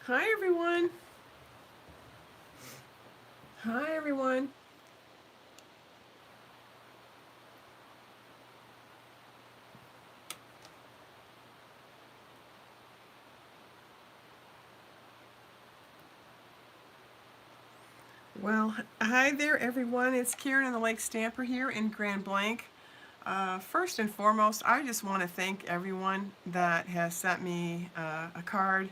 Hi everyone. Hi everyone. Well, hi there everyone. It's Karen and the Lake Stamper here in Grand Blanc. First and foremost, I just want to thank everyone that has sent me a card.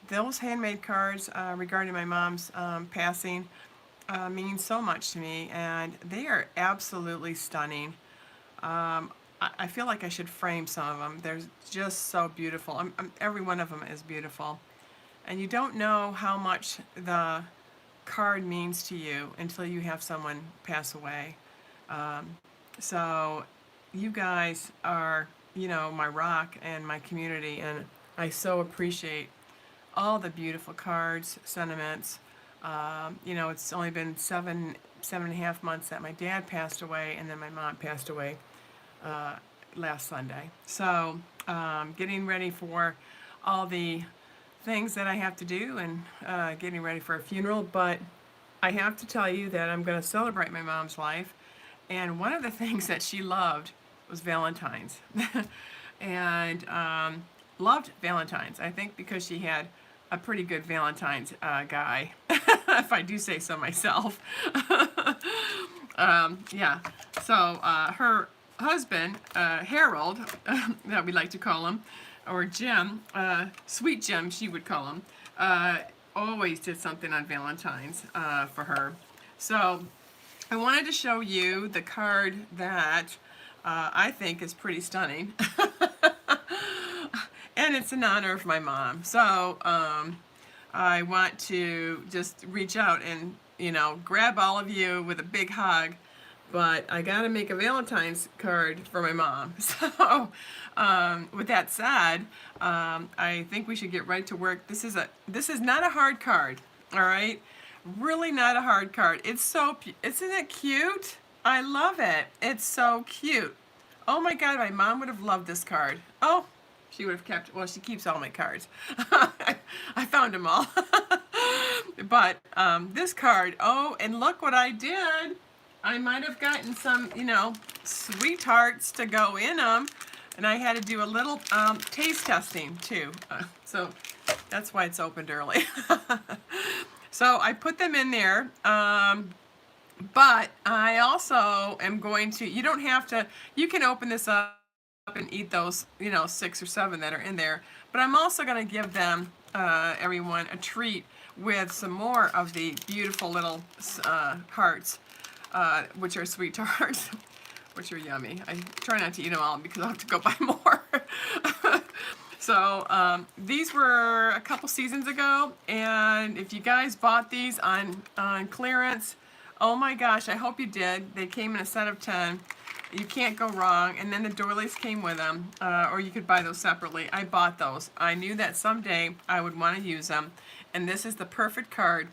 Those handmade cards regarding my mom's passing mean so much to me, and they are absolutely stunning. I feel like I should frame some of them. They're just so beautiful. Every one of them is beautiful. And you don't know how much the card means to you until you have someone pass away. Um, so you guys are, my rock and my community, and I so appreciate all the beautiful cards, sentiments. It's only been 7.5 months that my dad passed away, and then my mom passed away uh, last Sunday. So getting ready for all the things that I have to do and getting ready for a funeral, but I have to tell you that I'm going to celebrate my mom's life. And one of the things that she loved was Valentine's. and loved Valentine's, I think, because she had a pretty good Valentine's guy, if I do say so myself. Yeah, so her husband, Harold, that we like to call him, or Jim, Sweet Jim, she would call him, always did something on Valentine's for her. So I wanted to show you the card that I think is pretty stunning. And it's in honor of my mom. So I want to just reach out and, grab all of you with a big hug. But I got to make a Valentine's card for my mom. So with that said, I think we should get right to work. This is not a hard card, all right? Really not a hard card. Isn't it cute? I love it. It's so cute. Oh my God, my mom would have loved this card. Oh, she would have kept, well, she keeps all my cards. I found them all. But this card, oh, and look what I did. I might have gotten some, sweethearts to go in them. And I had to do a little taste testing too. So that's why it's opened early. So I put them in there. But I also am going to, you don't have to, you can open this up and eat those, 6 or 7 that are in there. But I'm also going to give them, everyone, a treat with some more of the beautiful little hearts, which are sweet tarts, which are yummy. I try not to eat them all because I'll have to go buy more. So these were a couple seasons ago, and if you guys bought these on clearance, oh my gosh, I hope you did. They came in a set of 10. You can't go wrong. And then the doilies came with them, or you could buy those separately. I bought those. I knew that someday I would want to use them, and this is the perfect card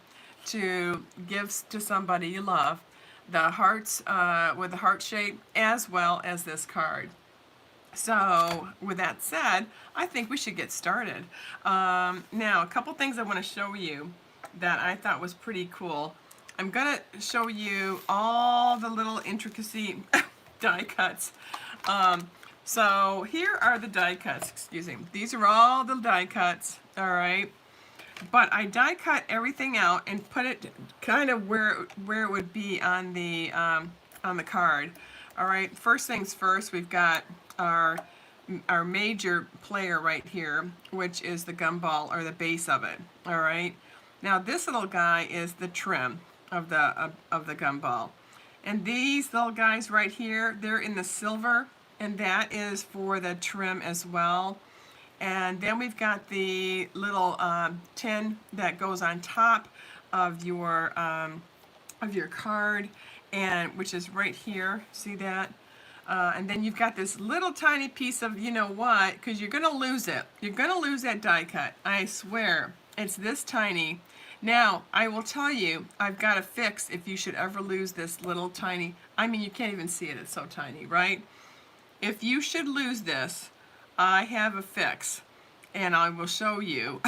to give to somebody you love. The hearts with the heart shape, as well as this card. So with that said, I think we should get started. Now, a couple things I want to show you that I thought was pretty cool. I'm going to show you all the little intricacy die cuts. So here are the die cuts, excuse me. These are all the die cuts, all right? But I die cut everything out and put it kind of where it would be on the card. All right, first things first, we've got our major player right here, which is the gumball, or the base of it. All right. Now this little guy is the trim of the gumball, and these little guys right here, they're in the silver, and that is for the trim as well. And then we've got the little tin that goes on top of your card, and which is right here. See that? And then you've got this little tiny piece of, you know what, because you're going to lose it. You're going to lose that die cut. I swear. It's this tiny. Now, I will tell you, I've got a fix if you should ever lose this little tiny, I mean, you can't even see it. It's so tiny, right? If you should lose this, I have a fix, and I will show you.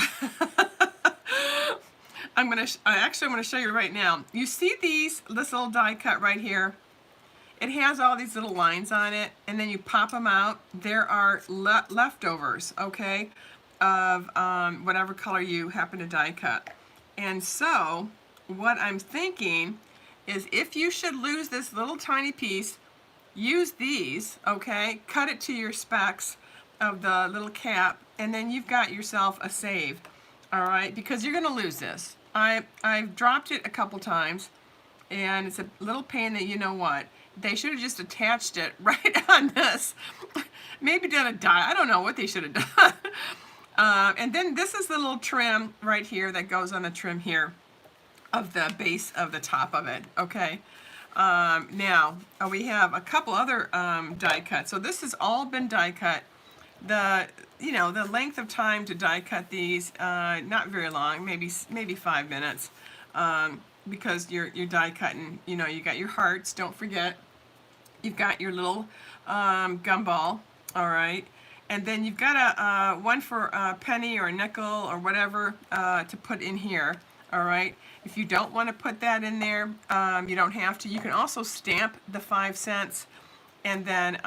actually I'm gonna show you right now. You see this little die cut right here? It has all these little lines on it, and then you pop them out. There are leftovers, okay, of whatever color you happen to die cut. And so what I'm thinking is, if you should lose this little tiny piece, use these, okay, cut it to your specs of the little cap, and then you've got yourself a save, all right, because you're gonna lose this. I've dropped it a couple times, and it's a little pain that, you know what, they should have just attached it right on this. Maybe done a die, I don't know what they should have done. And then this is the little trim right here that goes on the trim here of the base of the top of it, okay? Now, we have a couple other die cuts. So this has all been die cut. The length of time to die cut these, not very long, maybe 5 minutes, because you're die cutting. You know, you got your hearts, don't forget. You've got your little gumball, all right? And then you've got one for a penny or a nickel or whatever to put in here, all right? If you don't want to put that in there, you don't have to. You can also stamp the 5 cents and then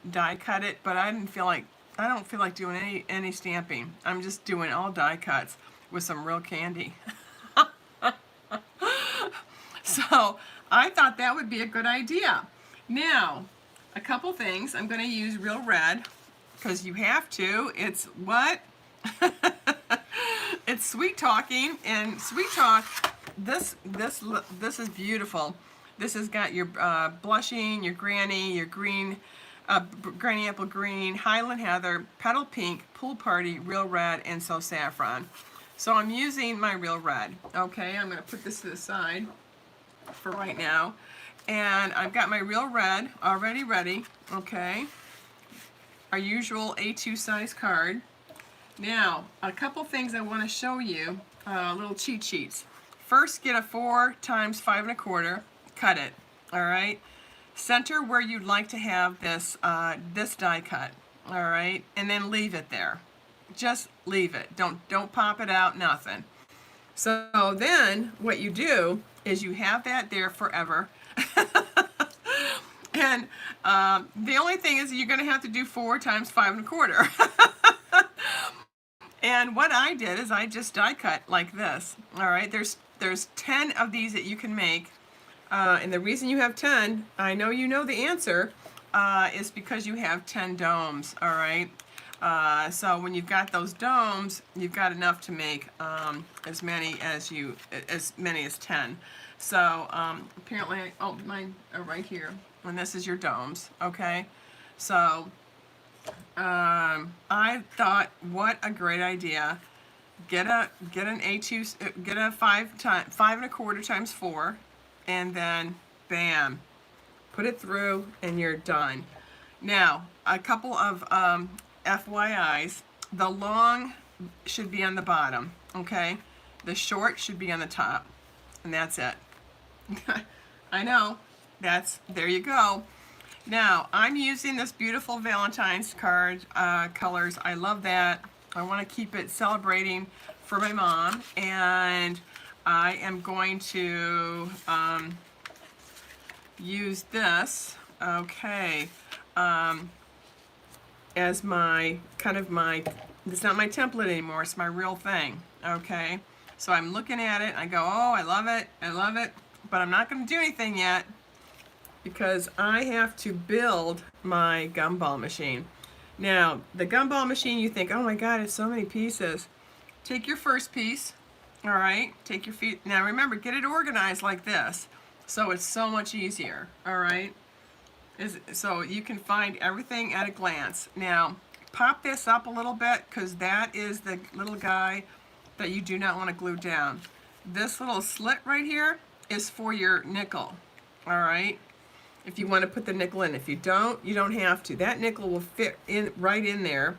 die cut it, but I don't feel like doing any stamping. I'm just doing all die cuts with some real candy. So I thought that would be a good idea. Now, a couple things. I'm going to use Real Red, because you have to. It's what? It's Sweet Talking, and Sweet Talk, this is beautiful. This has got your blushing, your granny, your green, granny apple green, Highland Heather, petal pink, pool party, Real Red, and so saffron. So I'm using my Real Red. Okay, I'm going to put this to the side for right now. And I've got my Real Red already ready, okay? Our usual A2 size card. Now, a couple things I want to show you, little cheat sheets. First, get a 4 times 5 1/4, cut it, all right? Center where you'd like to have this, this die cut, all right? And then leave it there. Just leave it. Don't pop it out, nothing. So then what you do is you have that there forever. And the only thing is you're going to have to do 4 times 5 1/4. And what I did is I just die cut like this. All right, there's 10 of these that you can make. And the reason you have 10, I know you know the answer, is because you have 10 domes. All right. So when you've got those domes, you've got enough to make as many as 10. So apparently, oh, mine are right here, and this is your domes, okay? So I thought, what a great idea. Get an A2, get a 5 1/4 times 4, and then bam, put it through, and you're done. Now, a couple of FYIs. The long should be on the bottom, okay? The short should be on the top, and that's it. I know, there you go. Now, I'm using this beautiful Valentine's card colors. I love that. I want to keep it celebrating for my mom, and I am going to use this, okay, as my, it's not my template anymore, it's my real thing, okay? So I'm looking at it, I go, oh, I love it, but I'm not going to do anything yet because I have to build my gumball machine. Now, the gumball machine, you think, oh my God, it's so many pieces. Take your first piece, all right? Take your feet. Now remember, get it organized like this, so it's so much easier, all right? So you can find everything at a glance. Now, pop this up a little bit, because that is the little guy that you do not want to glue down. This little slit right here is for your nickel, all right? If you want to put the nickel in. If you don't, you don't have to. That nickel will fit in right in there.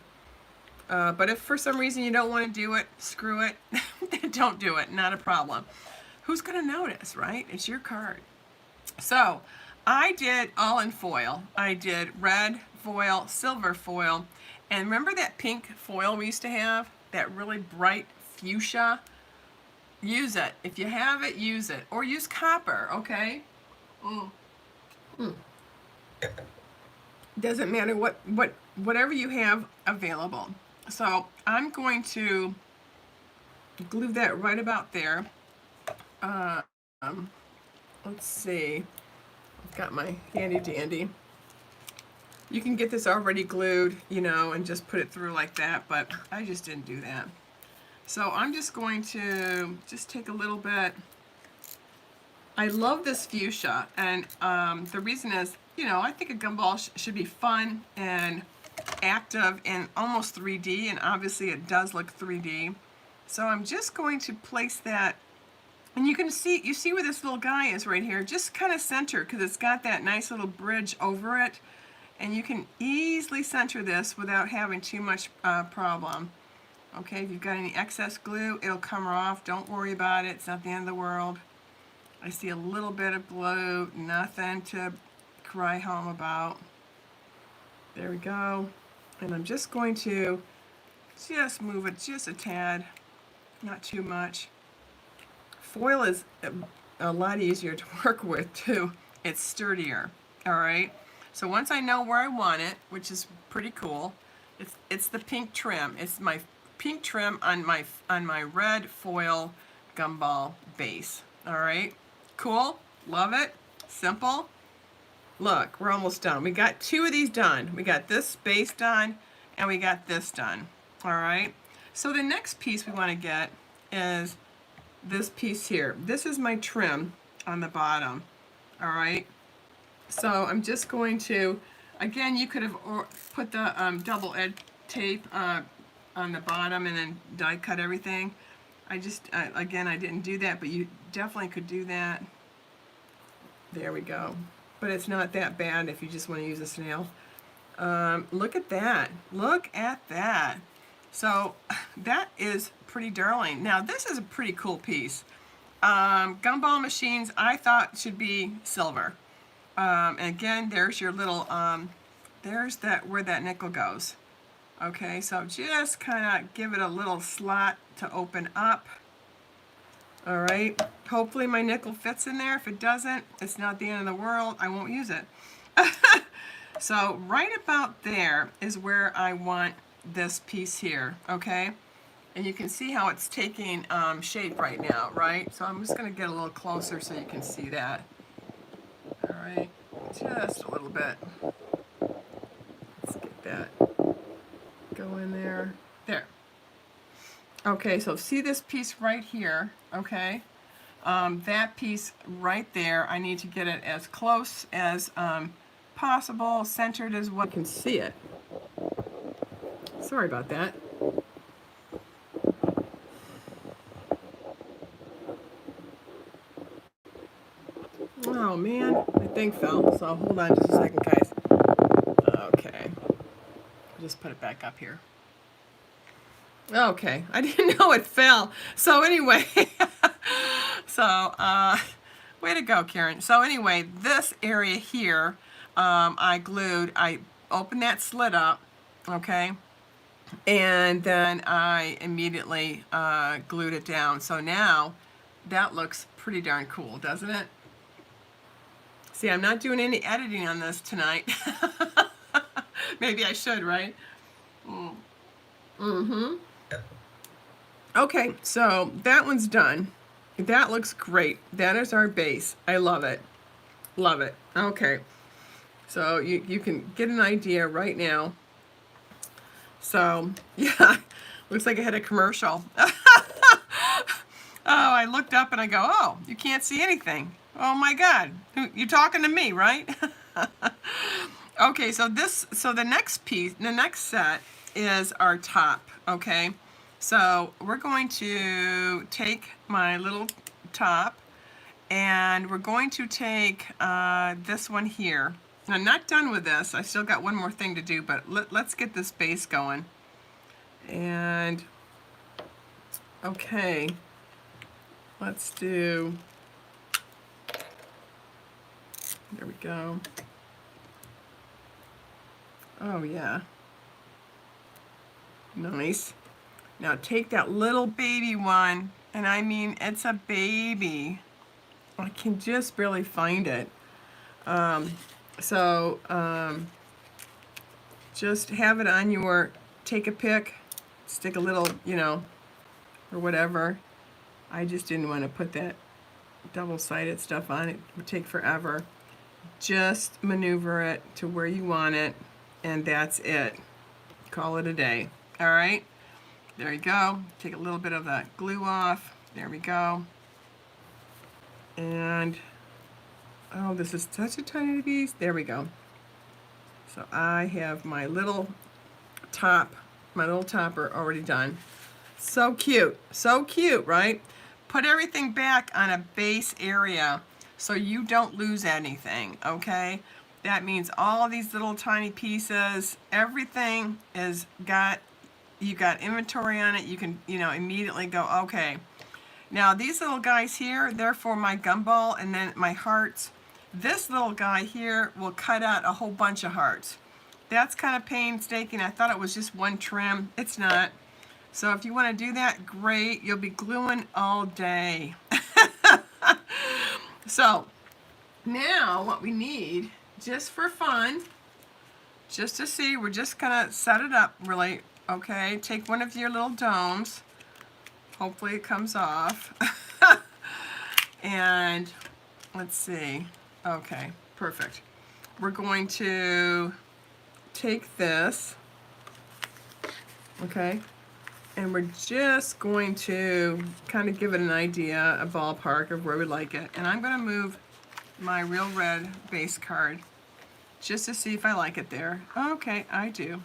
But if for some reason you don't want to do it, screw it. Don't do it, not a problem. Who's going to notice, right? It's your card. So I did all in foil. I did red foil, silver foil, and remember that pink foil we used to have? That really bright fuchsia? use it. If you have it, use it. Or use copper, okay? Doesn't matter whatever you have available. So I'm going to glue that right about there. Let's see. I've got my handy dandy. You can get this already glued, you know, and just put it through like that, but I just didn't do that. So I'm just going to just take a little bit. I love this fuchsia, and the reason is, you know, I think a gumball should be fun and active and almost 3D, and obviously it does look 3D. So I'm just going to place that, and you see where this little guy is right here, just kind of center, because it's got that nice little bridge over it, and you can easily center this without having too much problem. Okay, if you've got any excess glue, it'll come off. Don't worry about it. It's not the end of the world. I see a little bit of glue, nothing to cry home about. There we go. And I'm just going to just move it just a tad, not too much. Foil is a lot easier to work with too. It's sturdier, all right? So once I know where I want it, which is pretty cool, it's the pink trim. It's my pink trim on my red foil gumball base. All right, cool, love it, simple. Look, we're almost done. We got two of these done. We got this base done, and we got this done. All right, so the next piece we want to get is this piece here. This is my trim on the bottom. All right, so I'm just going to, again, you could have put the double edge tape on the bottom and then die cut everything. Again, I didn't do that, but you definitely could do that. There we go. But it's not that bad if you just want to use a snail. Look at that. Look at that. So that is pretty darling. Now this is a pretty cool piece. Gumball machines I thought should be silver. And again, there's your little, there's where that nickel goes. Okay, so just kind of give it a little slot to open up. All right, hopefully my nickel fits in there. If it doesn't, it's not the end of the world. I won't use it. So right about there is where I want this piece here, okay? And you can see how it's taking shape right now, right? So I'm just gonna get a little closer so you can see that. All right, just a little bit. Let's get that. Go in there. There. Okay, so see this piece right here, okay? That piece right there, I need to get it as close as possible, centered as well. You can see it. Sorry about that. Oh man, my thing fell, so hold on just a second, guys. Okay. Just put it back up here. Okay, I didn't know it fell. So anyway, so way to go, Karen. So anyway, this area here, I opened that slit up, okay, and then I immediately glued it down. So now that looks pretty darn cool, doesn't it? See, I'm not doing any editing on this tonight. Maybe I should, right? Okay, so that one's done. That looks great. That is our base. I love it. Love it. Okay. So you can get an idea right now. So, yeah, looks like I had a commercial. Oh, I looked up and I go, oh, you can't see anything. Oh my God, you're talking to me, right? Okay, so the next piece, the next set is our top, okay? So we're going to take my little top and we're going to take this one here. I'm not done with this. I still got one more thing to do, but let's get this base going. And, okay, let's do, there we go. Oh yeah, nice. Now take that little baby one And I mean, it's a baby. I can just barely find it. Just have it on your, take a pic, stick a little, you know, or whatever. I just didn't want to put that double-sided stuff on. It would take forever. Just maneuver it to where you want it, and that's it. Call it a day. All right, there you go. Take a little bit of the glue off. There we go. And oh, this is such a tiny piece. There we go. So I have my little top, my little topper already done. So cute, right? Put everything back on a base area so you don't lose anything, okay? That means all these little tiny pieces, everything is got, you got inventory on it. You can, you know, immediately go, okay. Now these little guys here, they're for my gumball and then my hearts. This little guy here will cut out a whole bunch of hearts. That's kind of painstaking. I thought it was just one trim. It's not. So if you want to do that, great. You'll be gluing all day. So now what we need, just for fun, just to see, we're just gonna set it up really, okay? Take one of your little domes. Hopefully it comes off. And let's see. Okay, perfect. We're going to take this, okay, and we're just going to kind of give it an idea, a ballpark of where we like it. And I'm going to move my Real Red base card just to see if I like it there. Okay, I do.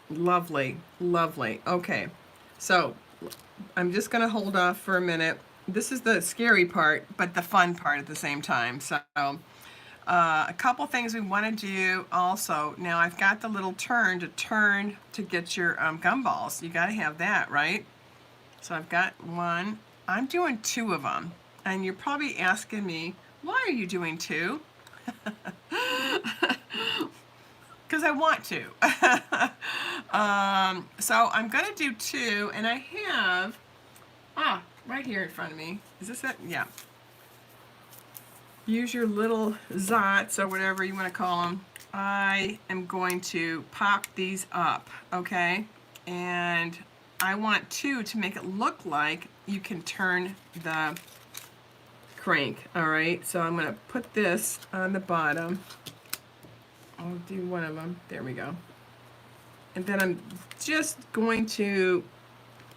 Lovely, lovely. Okay, so I'm just going to hold off for a minute. This is the scary part, but the fun part at the same time. So a couple things we want to do also. Now I've got the little turn to get your gumballs. You got to have that, right? So I've got one. I'm doing two of them. And you're probably asking me, why are you doing two? Because I want to. So I'm going to do two, and I have, right here in front of me. Is this it? Yeah. Use your little zots or whatever you want to call them. I am going to pop these up, okay? And I want two to make it look like you can turn the crank, all right? So I'm going to put this on the bottom. I'll do one of them. There we go. And then I'm just going to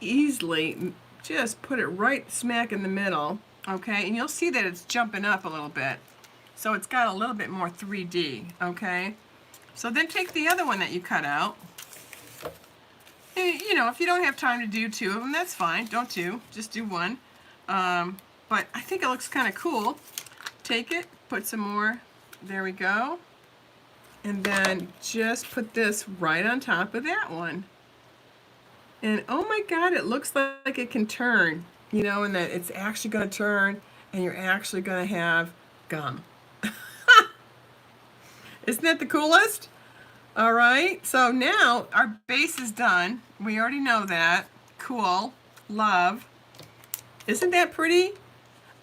easily just put it right smack in the middle, okay? And you'll see that it's jumping up a little bit. So it's got a little bit more 3D, okay? So then take the other one that you cut out. And, you know, if you don't have time to do two of them, that's fine. Don't two, just do one. But I think it looks kind of cool. Take it, put some more, there we go. And then just put this right on top of that one. And oh my God, it looks like it can turn, you know, and that it's actually going to turn and you're actually going to have gum. Isn't that the coolest? All right, so now our base is done. We already know that. Cool, love. Isn't that pretty?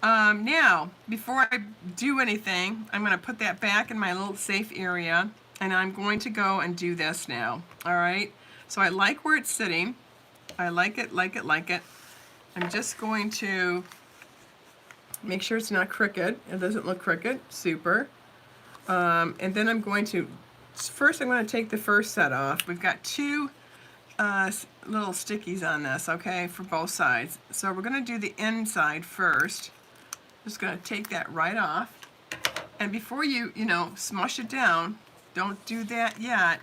Now, before I do anything, I'm going to put that back in my little safe area, and I'm going to go and do this now. All right, so I like where it's sitting. I like it, like it, like it. I'm just going to make sure it's not crooked. It doesn't look crooked. Super. And then I'm going to, first I'm going to take the first set off. We've got two little stickies on this, okay, for both sides. So we're going to do the inside first. Just going to take that right off. And before you know, smush it down, don't do that yet.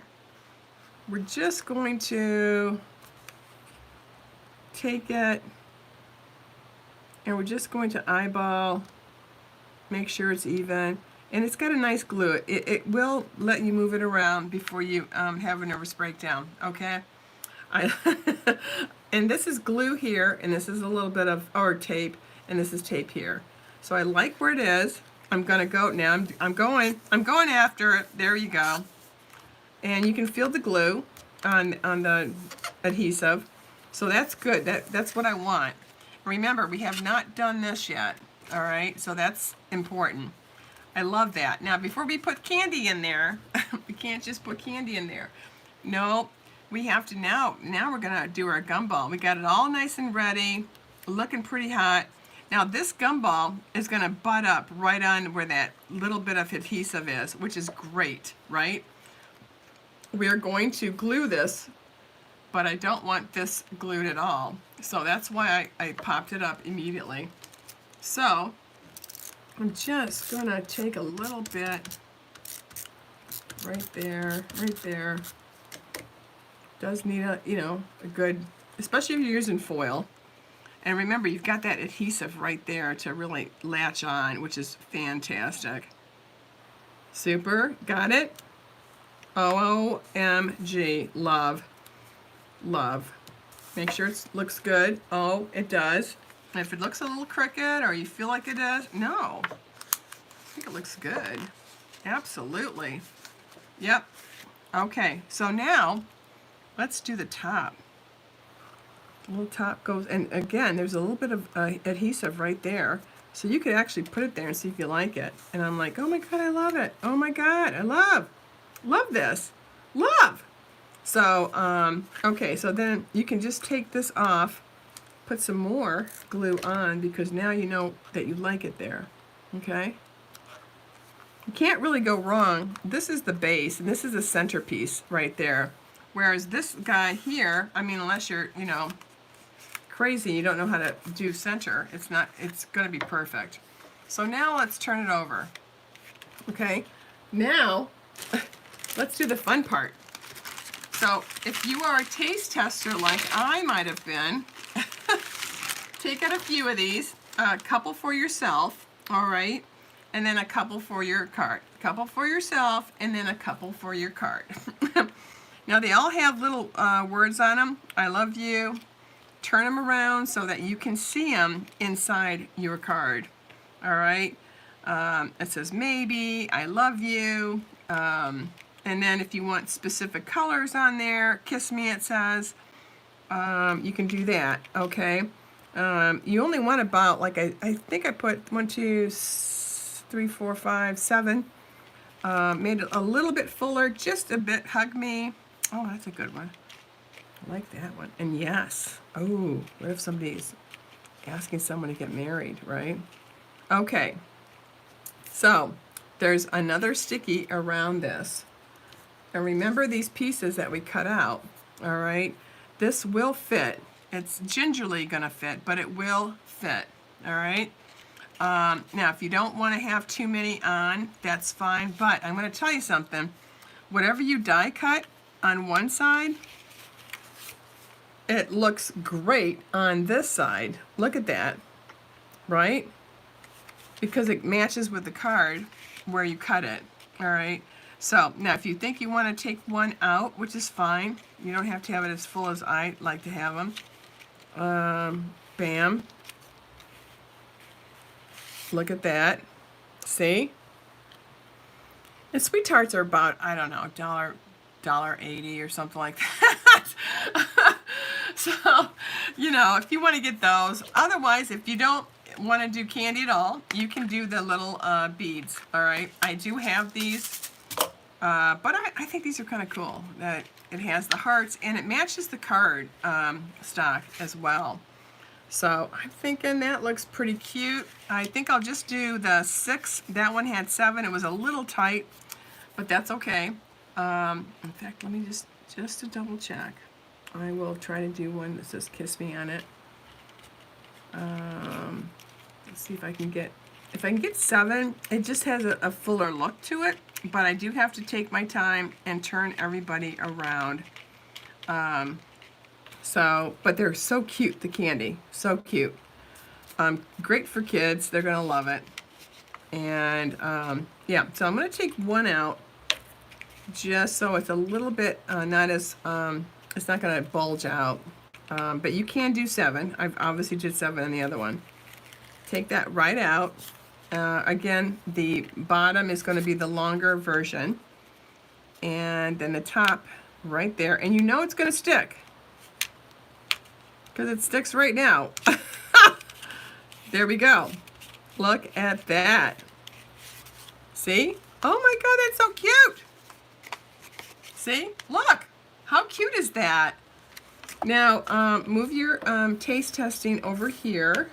We're just going to take it and we're just going to eyeball, make sure it's even. And it's got a nice glue. It will let you move it around before you have a nervous breakdown, okay? And this is glue here, and this is a little bit of, or tape, and this is tape here. So I like where it is. I'm gonna go now. I'm going after it. There you go. And you can feel the glue on the adhesive. So that's good. That's what I want. Remember, we have not done this yet. All right, so that's important. I love that. Now, before we put candy in there, we can't just put candy in there. No, we have to now we're gonna do our gumball. We got it all nice and ready, looking pretty hot. Now this gumball is gonna butt up right on where that little bit of adhesive is, which is great, right? We are going to glue this, but I don't want this glued at all. So that's why I popped it up immediately. So I'm just gonna take a little bit right there, right there. Does need a, a good, especially if you're using foil. And remember, you've got that adhesive right there to really latch on, which is fantastic. Super, got it? OMG, love, love. Make sure it looks good. Oh, it does. And if it looks a little crooked or you feel like it does, no. I think it looks good. Absolutely. Yep. Okay, so now let's do the top. The little top goes, and again, there's a little bit of adhesive right there. So you could actually put it there and see if you like it. And I'm like, oh my God, I love it. Oh my God, I love this. Love. So, okay, so then you can just take this off, put some more glue on, because now you know that you like it there, okay? You can't really go wrong. This is the base, and this is the centerpiece right there. Whereas this guy here, I mean, unless you're, crazy, you don't know how to do center, it's gonna be perfect. So now let's turn it over. Okay, now let's do the fun part. So if you are a taste tester like I might have been, take out a few of these, a couple for yourself, all right, and then a couple for your cart. A couple for yourself, and then a couple for your cart. Now they all have little words on them. I love you. Turn them around so that you can see them inside your card. All right. It says maybe, I love you. And then if you want specific colors on there, kiss me it says, you can do that. Okay. You only want about, like I think I put 1, 2, 3, 4, 5, 7. Made it a little bit fuller, just a bit. Hug me. Oh, that's a good one. I like that one. And yes. Oh, what if somebody's asking someone to get married, right? Okay. So there's another sticky around this. And remember these pieces that we cut out, all right? This will fit. It's gingerly gonna fit, but it will fit, all right? Now, if you don't wanna have too many on, that's fine, but I'm gonna tell you something. Whatever you die cut on one side, it looks great on this side. Look at that, right? Because it matches with the card where you cut it, all right? So now if you think you want to take one out, which is fine, you don't have to have it as full as I like to have them. Bam. Look at that. See? And sweet tarts are about, I don't know, $1.80 or something like that. So, if you want to get those. Otherwise, if you don't want to do candy at all, you can do the little beads, all right? I do have these, but I think these are kind of cool. That it has the hearts, and it matches the card stock as well. So I'm thinking that looks pretty cute. I think I'll just do the 6. That one had 7. It was a little tight, but that's okay. In fact, let me just to double check. I will try to do one that says kiss me on it. Let's see if I can get 7. It just has a fuller look to it, but I do have to take my time and turn everybody around. But they're so cute, the candy, so cute. Great for kids, they're gonna love it. And yeah, so I'm gonna take one out just so it's a little bit not as, it's not gonna bulge out. But you can do 7. I've obviously did 7 on the other one. Take that right out. Again, the bottom is going to be the longer version. And then the top right there. And you know it's going to stick. because it sticks right now. There we go. Look at that. See? Oh my God, that's so cute. See? Look. How cute is that? Now, move your taste testing over here.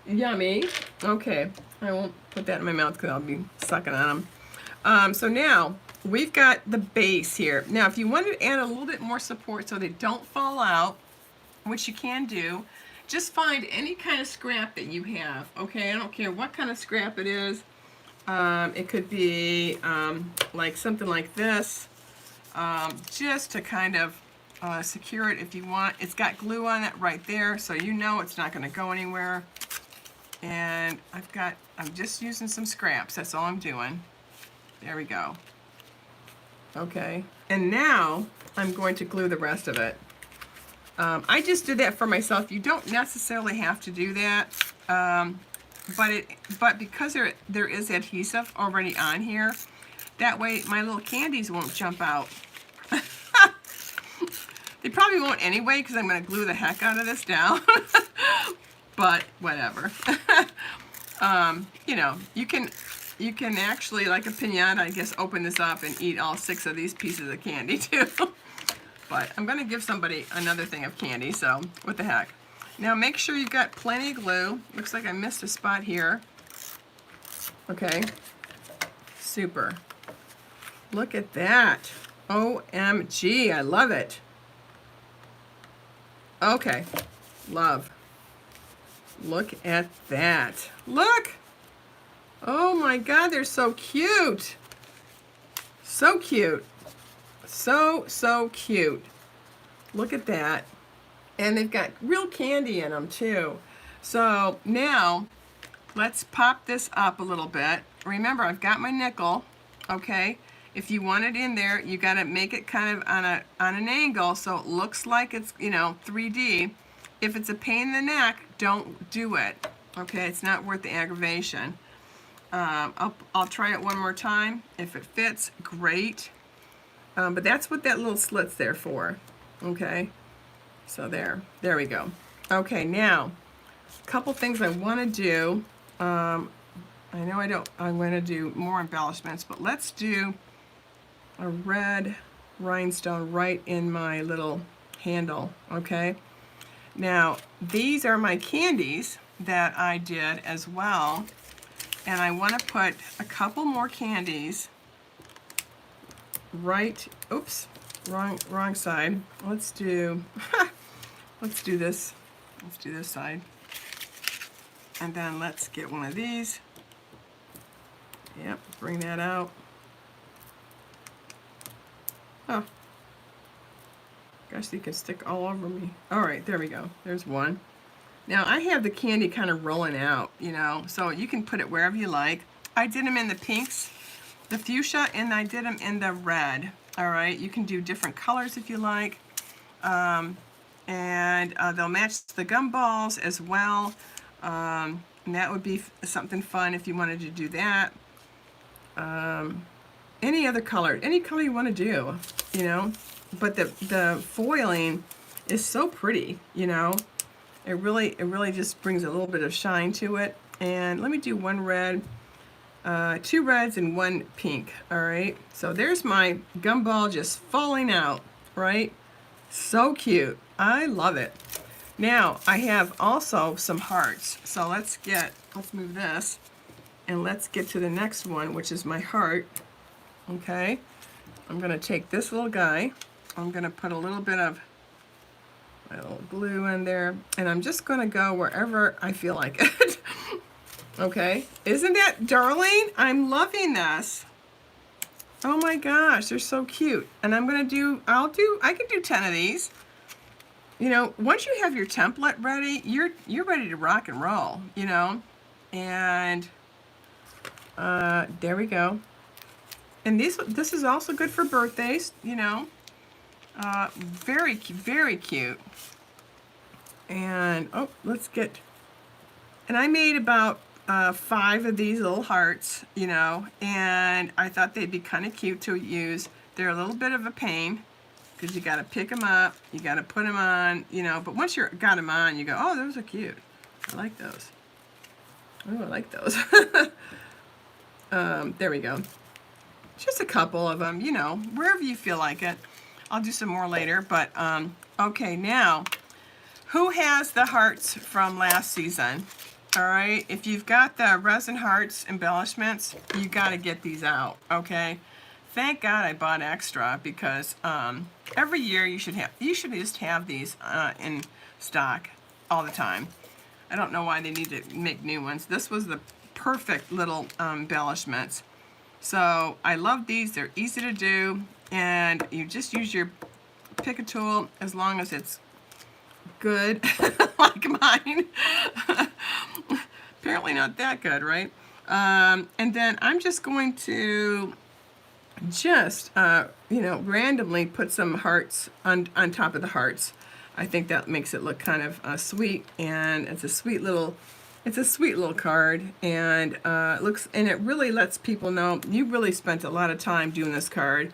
Yummy. Okay, I won't put that in my mouth because I'll be sucking on them. So now, we've got the base here. Now, if you wanted to add a little bit more support so they don't fall out, which you can do, just find any kind of scrap that you have, okay? I don't care what kind of scrap it is. It could be like something like this, just to kind of secure it if you want. It's got glue on it right there, so you know it's not going to go anywhere. And I'm just using some scraps, that's all I'm doing. There we go. Okay, and now I'm going to glue the rest of it. I just did that for myself. You don't necessarily have to do that, but because there is adhesive already on here, that way my little candies won't jump out. They probably won't anyway because I'm going to glue the heck out of this down. But whatever. You know, you can actually, like a piñata, I guess, open this up and eat all 6 of these pieces of candy too. But I'm going to give somebody another thing of candy, so what the heck. Now make sure you've got plenty of glue. Looks like I missed a spot here. Okay. Super. Look at that. OMG, I love it. Okay. Love. Look at that. Look! Oh my God, they're so cute. So cute. So cute. Look at that. And they've got real candy in them too. So now, let's pop this up a little bit. Remember, I've got my nickel, okay? If you want it in there, you gotta make it kind of on an angle so it looks like it's, you know, 3D. If it's a pain in the neck, don't do it. Okay, it's not worth the aggravation. I'll try it one more time. If it fits, great. But that's what that little slit's there for. Okay, so there we go. Okay, now, a couple things I want to do. I know I'm going to do more embellishments, but let's do a red rhinestone right in my little handle, okay? Now, these are my candies that I did as well, and I want to put a couple more candies right, oops, wrong side. Let's do, let's do this side. And then let's get one of these. Yep, bring that out. Oh. Gosh, you can stick all over me. All right, there we go. There's one. Now, I have the candy kind of rolling out, you know, so you can put it wherever you like. I did them in the pinks, the fuchsia, and I did them in the red. All right, you can do different colors if you like. And they'll match the gumballs as well. And that would be something fun if you wanted to do that. Any other color, any color you want to do, you know. But the foiling is so pretty, you know. It really just brings a little bit of shine to it. And let me do one red, 2 reds and 1 pink. All right. So there's my gumball just falling out, right? So cute. I love it. Now I have also some hearts. So let's move this and let's get to the next one, which is my heart. Okay. I'm gonna take this little guy. I'm gonna put a little bit of my little glue in there, and I'm just gonna go wherever I feel like it. Okay, isn't that darling? I'm loving this. Oh my gosh, they're so cute. And I'm gonna do, I can do 10 of these. You know, once you have your template ready, you're ready to rock and roll, you know. And there we go. And this is also good for birthdays, you know. Very cute. And oh, let's get. And I made about 5 of these little hearts, you know, and I thought they'd be kind of cute to use. They're a little bit of a pain, because you got to pick them up, you got to put them on, you know, but once you got them on, you go, oh, those are cute. I like those. Oh, I like those. There we go. Just a couple of them, you know, wherever you feel like it. I'll do some more later, but okay, now, who has the hearts from last season? All right, if you've got the Resin Hearts embellishments, you got to get these out, okay? Thank God I bought extra, because every year you should just have these in stock all the time. I don't know why they need to make new ones. This was the perfect little embellishments. So I love these. They're easy to do, and you just use your pick a tool as long as it's good, like mine. Apparently not that good, right? And then I'm just going to just, you know, randomly put some hearts on top of the hearts. I think that makes it look kind of sweet, and it's a sweet little card, and it really lets people know you really spent a lot of time doing this card.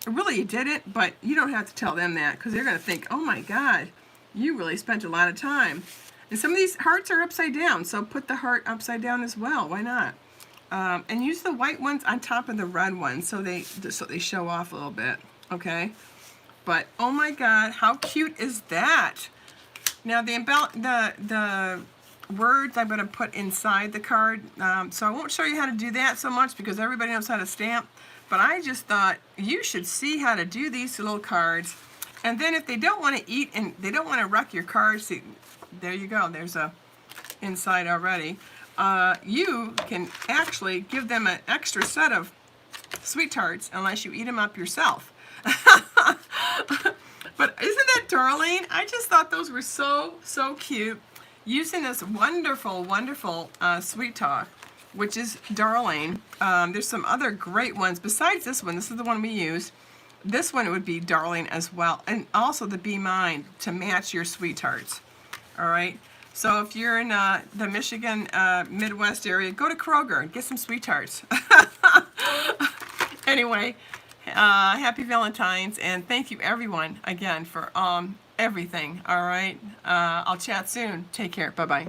Really, you didn't, but you don't have to tell them that, because they're going to think, oh my God, you really spent a lot of time. And some of these hearts are upside down, so put the heart upside down as well. Why not? And use the white ones on top of the red ones so they show off a little bit. Okay. But oh my God, how cute is that? Now the words I'm going to put inside the card. So I won't show you how to do that so much, because everybody knows how to stamp. But I just thought you should see how to do these little cards. And then if they don't want to eat and they don't want to wreck your cards, see, there you go. There's a inside already. You can actually give them an extra set of sweet tarts unless you eat them up yourself. But isn't that darling? I just thought those were so cute. Using this wonderful sweet talk, which is darling. There's some other great ones besides this one. This is the one we used. This one would be darling as well, and also the Be Mine to match your sweet tarts. All right. So if you're in the Michigan Midwest area, go to Kroger and get some sweet tarts. Anyway, happy Valentine's, and thank you everyone again for everything. All right. I'll chat soon. Take care. Bye-bye.